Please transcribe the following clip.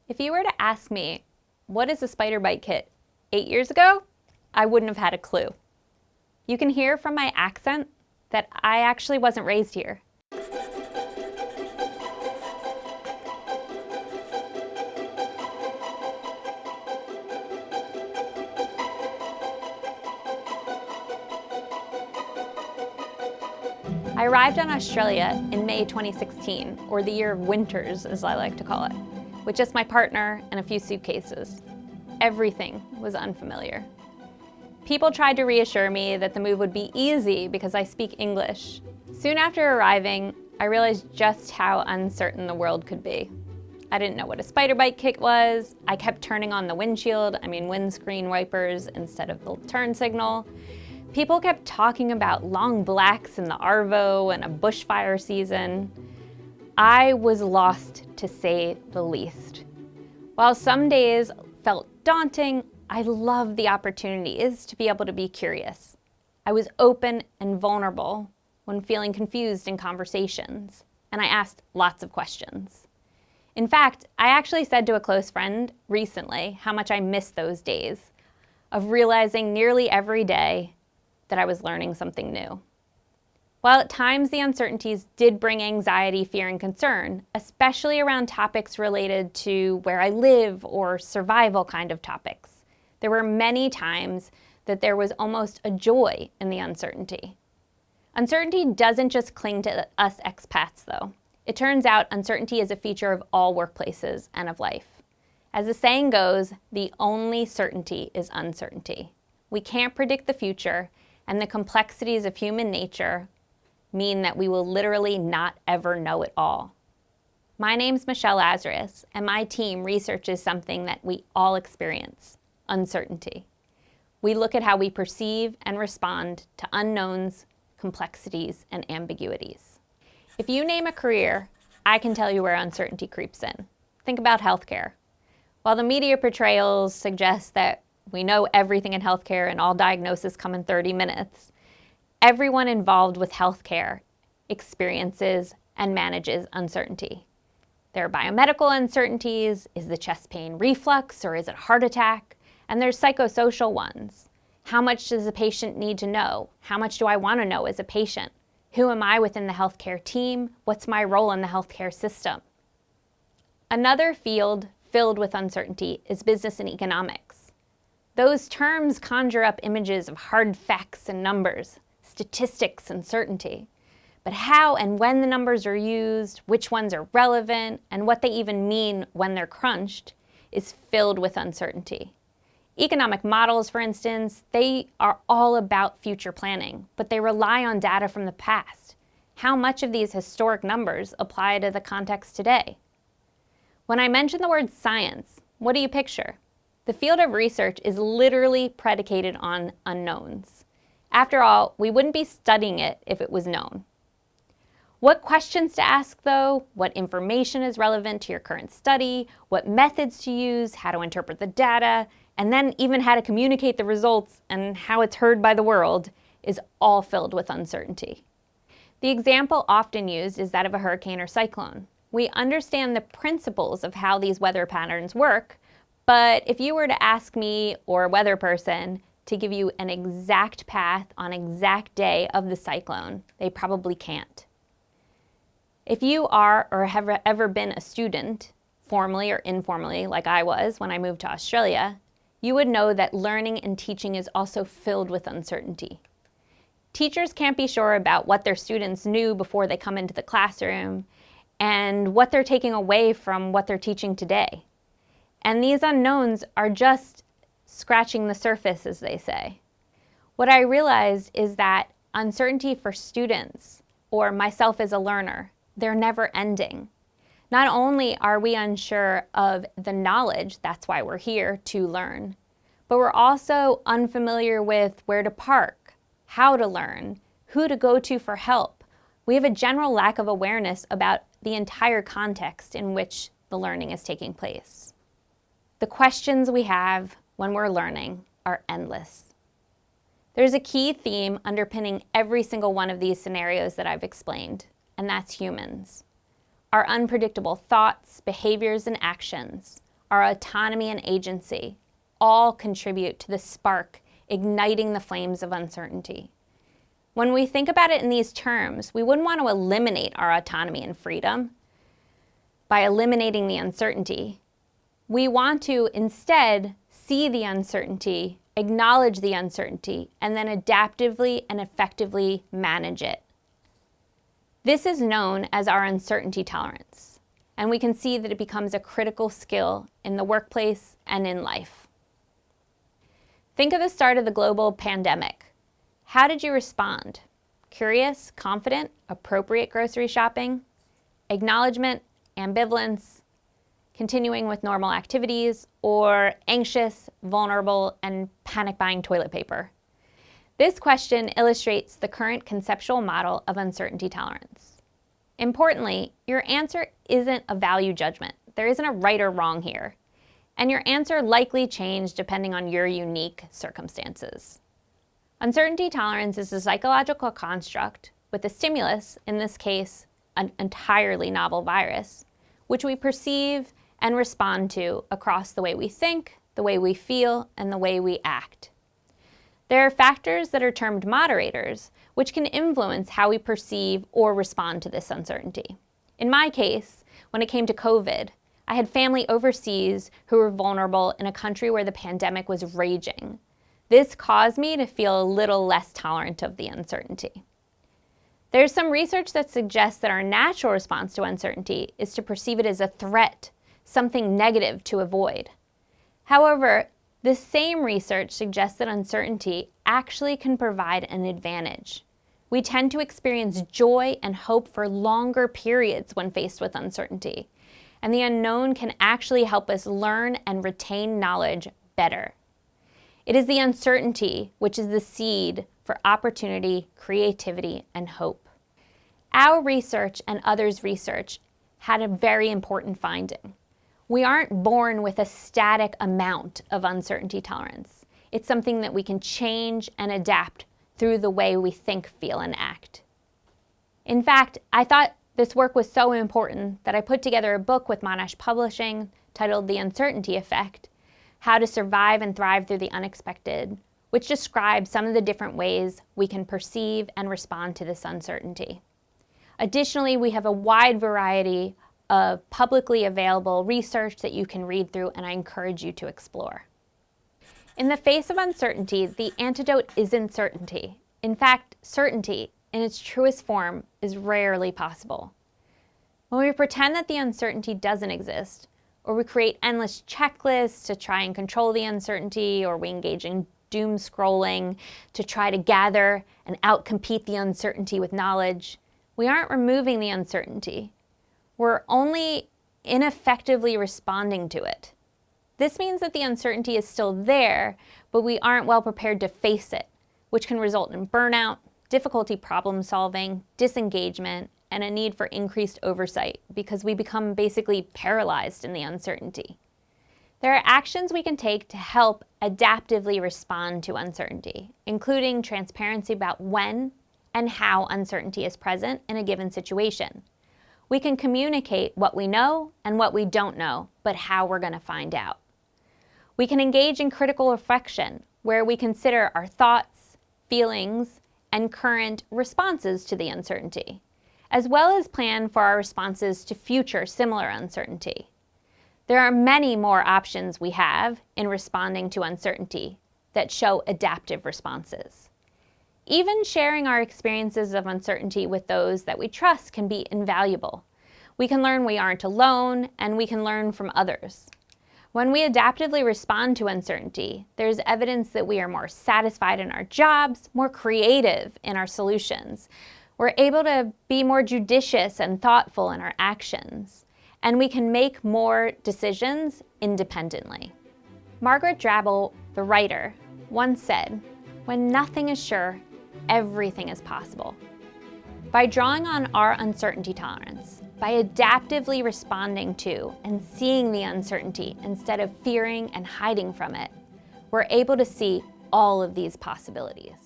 If you were to ask me, what is a spider bite kit 8 years ago, I wouldn't have had a clue. You can hear from my accent that I actually wasn't raised here. I arrived in Australia in May 2016, or the year of winters as I like to call it, with just my partner and a few suitcases. Everything was unfamiliar. People tried to reassure me that the move would be easy because I speak English. Soon after arriving, I realized just how uncertain the world could be. I didn't know what a spider bite kit was. I kept turning on the windscreen wipers instead of the turn signal. People kept talking about long blacks in the Arvo and a bushfire season. I was lost, to say the least. While some days felt daunting, I loved the opportunities to be able to be curious. I was open and vulnerable when feeling confused in conversations, and I asked lots of questions. In fact, I actually said to a close friend recently how much I missed those days of realizing nearly every day that I was learning something new. While at times the uncertainties did bring anxiety, fear, and concern, especially around topics related to where I live or survival kind of topics, there were many times that there was almost a joy in the uncertainty. Uncertainty doesn't just cling to us expats, though. It turns out uncertainty is a feature of all workplaces and of life. As the saying goes, the only certainty is uncertainty. We can't predict the future, and the complexities of human nature mean that we will literally not ever know it all. My name's Michelle Lazarus, and my team researches something that we all experience: uncertainty. We look at how we perceive and respond to unknowns, complexities, and ambiguities. If you name a career, I can tell you where uncertainty creeps in. Think about healthcare. While the media portrayals suggest that we know everything in healthcare and all diagnoses come in 30 minutes, everyone involved with healthcare experiences and manages uncertainty. There are biomedical uncertainties. Is the chest pain reflux or is it heart attack? And there's psychosocial ones. How much does a patient need to know? How much do I want to know as a patient? Who am I within the healthcare team? What's my role in the healthcare system? Another field filled with uncertainty is business and economics. Those terms conjure up images of hard facts and numbers, statistics and certainty. But how and when the numbers are used, which ones are relevant, and what they even mean when they're crunched is filled with uncertainty. Economic models, for instance, they are all about future planning, but they rely on data from the past. How much of these historic numbers apply to the context today? When I mention the word science, what do you picture? The field of research is literally predicated on unknowns. After all, we wouldn't be studying it if it was known. What questions to ask, though? What information is relevant to your current study? What methods to use? How to interpret the data? And then even how to communicate the results and how it's heard by the world is all filled with uncertainty. The example often used is that of a hurricane or cyclone. We understand the principles of how these weather patterns work, but if you were to ask me or a weather person to give you an exact path on exact day of the cyclone, they probably can't. If you are or have ever been a student, formally or informally, like I was when I moved to Australia, you would know that learning and teaching is also filled with uncertainty. Teachers can't be sure about what their students knew before they come into the classroom and what they're taking away from what they're teaching today. And these unknowns are just scratching the surface, as they say. What I realized is that uncertainty for students, or myself as a learner, they're never ending. Not only are we unsure of the knowledge, that's why we're here to learn, but we're also unfamiliar with where to park, how to learn, who to go to for help. We have a general lack of awareness about the entire context in which the learning is taking place. The questions we have when we're learning are endless. There's a key theme underpinning every single one of these scenarios that I've explained, and that's humans. Our unpredictable thoughts, behaviors, and actions, our autonomy and agency all contribute to the spark igniting the flames of uncertainty. When we think about it in these terms, we wouldn't want to eliminate our autonomy and freedom by eliminating the uncertainty. We want to instead see the uncertainty, acknowledge the uncertainty, and then adaptively and effectively manage it. This is known as our uncertainty tolerance, and we can see that it becomes a critical skill in the workplace and in life. Think of the start of the global pandemic. How did you respond? Curious, confident, appropriate grocery shopping, acknowledgement, ambivalence, continuing with normal activities, or anxious, vulnerable, and panic buying toilet paper? This question illustrates the current conceptual model of uncertainty tolerance. Importantly, your answer isn't a value judgment. There isn't a right or wrong here, and your answer likely changed depending on your unique circumstances. Uncertainty tolerance is a psychological construct with a stimulus, in this case, an entirely novel virus, which we perceive and respond to across the way we think, the way we feel, and the way we act. There are factors that are termed moderators, which can influence how we perceive or respond to this uncertainty. In my case, when it came to COVID, I had family overseas who were vulnerable in a country where the pandemic was raging. This caused me to feel a little less tolerant of the uncertainty. There's some research that suggests that our natural response to uncertainty is to perceive it as a threat, something negative to avoid. However, this same research suggests that uncertainty actually can provide an advantage. We tend to experience joy and hope for longer periods when faced with uncertainty, and the unknown can actually help us learn and retain knowledge better. It is the uncertainty which is the seed for opportunity, creativity, and hope. Our research and others' research had a very important finding. We aren't born with a static amount of uncertainty tolerance. It's something that we can change and adapt through the way we think, feel, and act. In fact, I thought this work was so important that I put together a book with Monash Publishing titled The Uncertainty Effect: How to Survive and Thrive Through the Unexpected, which describes some of the different ways we can perceive and respond to this uncertainty. Additionally, we have a wide variety of publicly available research that you can read through, and I encourage you to explore. In the face of uncertainty, the antidote isn't certainty. In fact, certainty in its truest form is rarely possible. When we pretend that the uncertainty doesn't exist, or we create endless checklists to try and control the uncertainty, or we engage in doom scrolling to try to gather and outcompete the uncertainty with knowledge, we aren't removing the uncertainty. We're only ineffectively responding to it. This means that the uncertainty is still there, but we aren't well prepared to face it, which can result in burnout, difficulty problem solving, disengagement, and a need for increased oversight because we become basically paralyzed in the uncertainty. There are actions we can take to help adaptively respond to uncertainty, including transparency about when and how uncertainty is present in a given situation. We can communicate what we know and what we don't know, but how we're going to find out. We can engage in critical reflection, where we consider our thoughts, feelings, and current responses to the uncertainty, as well as plan for our responses to future similar uncertainty. There are many more options we have in responding to uncertainty that show adaptive responses. Even sharing our experiences of uncertainty with those that we trust can be invaluable. We can learn we aren't alone, and we can learn from others. When we adaptively respond to uncertainty, there's evidence that we are more satisfied in our jobs, more creative in our solutions. We're able to be more judicious and thoughtful in our actions, and we can make more decisions independently. Margaret Drabble, the writer, once said, "When nothing is sure, everything is possible." By drawing on our uncertainty tolerance, by adaptively responding to and seeing the uncertainty instead of fearing and hiding from it, we're able to see all of these possibilities.